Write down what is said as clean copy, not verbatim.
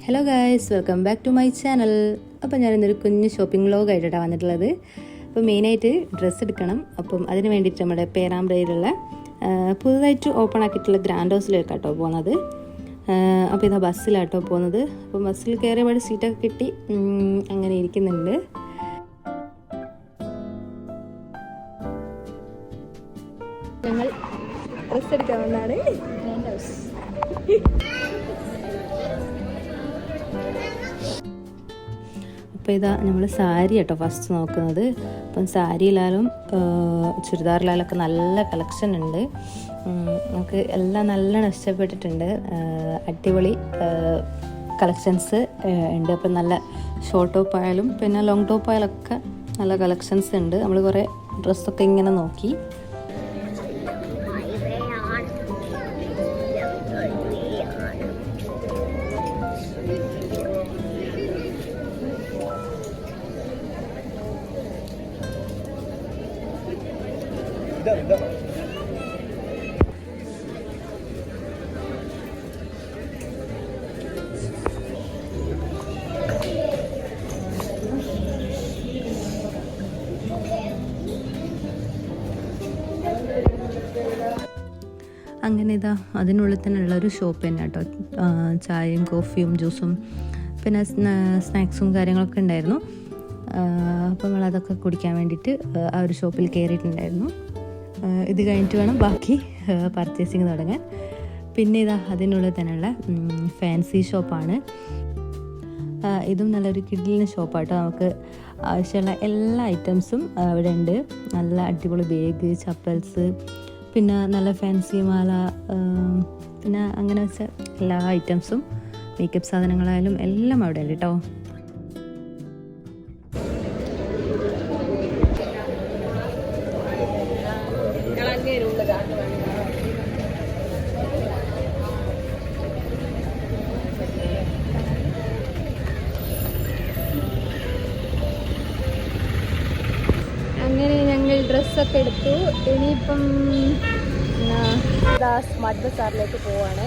Hello guys, welcome back to my channel. അപ്പോൾ ഞാനിന്നൊരു കുഞ്ഞ് ഷോപ്പിംഗ് വ്ലോഗായിട്ടാണ് വന്നിട്ടുള്ളത്. അപ്പോൾ മെയിനായിട്ട് ഡ്രസ്സ് എടുക്കണം. അപ്പം അതിന് വേണ്ടിയിട്ട് നമ്മുടെ പേരാമ്പ്രയിലുള്ള പുതുതായിട്ട് ഓപ്പൺ ആക്കിയിട്ടുള്ള ഗ്രാൻഡ് ഹൗസിലേക്കാട്ടോ പോകുന്നത്. അപ്പോൾ ഇതാ ബസ്സിലാട്ടോ പോകുന്നത്. അപ്പം ബസ്സിൽ കയറിയപാട് സീറ്റൊക്കെ കിട്ടി അങ്ങനെ ഇരിക്കുന്നുണ്ട്. ഞങ്ങൾ ഡ്രസ്സ് എടുക്കാൻ വന്നാണ് ഗ്രാൻഡ് ഹൗസ്. അപ്പോൾ ഇതാ നമ്മൾ സാരി കേട്ടോ ഫസ്റ്റ് നോക്കുന്നത്. അപ്പം സാരിയിലാലും ചുരിദാറിലാലൊക്കെ നല്ല കളക്ഷൻ ഉണ്ട്. നമുക്ക് എല്ലാം നല്ലോണം ഇഷ്ടപ്പെട്ടിട്ടുണ്ട്. അടിപൊളി കളക്ഷൻസ് ഉണ്ട്. അപ്പം നല്ല ഷോർട്ട് ടോപ്പ് ആയാലും പിന്നെ ലോങ് ടോപ്പ് ആയാലൊക്കെ നല്ല കളക്ഷൻസ് ഉണ്ട്. നമ്മൾ കുറേ ഡ്രസ്സൊക്കെ ഇങ്ങനെ നോക്കി. അങ്ങനെ ഇതാ അതിനുള്ളിൽ തന്നെ ഉള്ളൊരു ഷോപ്പ് തന്നെ കേട്ടോ. ചായയും കോഫിയും ജ്യൂസും പിന്നെ സ്നാക്സും കാര്യങ്ങളൊക്കെ ഉണ്ടായിരുന്നു. അപ്പോൾ നമ്മളതൊക്കെ കുടിക്കാൻ വേണ്ടിയിട്ട് ആ ഒരു ഷോപ്പിൽ കയറിയിട്ടുണ്ടായിരുന്നു. ഇത് കഴിഞ്ഞിട്ട് വേണം ബാക്കി പർച്ചേസിങ് തുടങ്ങാൻ. പിന്നെ ഇതാ അതിനുള്ളിൽ തന്നെയുള്ള ഫാൻസി ഷോപ്പാണ്. ഇതും നല്ലൊരു കിഡിലിന് ഷോപ്പാട്ടോ. നമുക്ക് ആവശ്യമുള്ള എല്ലാ ഐറ്റംസും ഇവിടെ ഉണ്ട്. നല്ല അടിപൊളി ബാഗ്, ചപ്പൽസ്, പിന്നെ നല്ല ഫാൻസി മാല, പിന്നെ അങ്ങനെ വെച്ച എല്ലാ ഐറ്റംസും മേക്കപ്പ് സാധനങ്ങളായാലും എല്ലാം അവിടെ ഉണ്ട് കേട്ടോ. അങ്ങനെ ഞങ്ങൾ ഡ്രസ്സൊക്കെ എടുത്തു. ഇനിയിപ്പം സ്മാർട്ട് ബസാറിലേക്ക് പോവാണ്.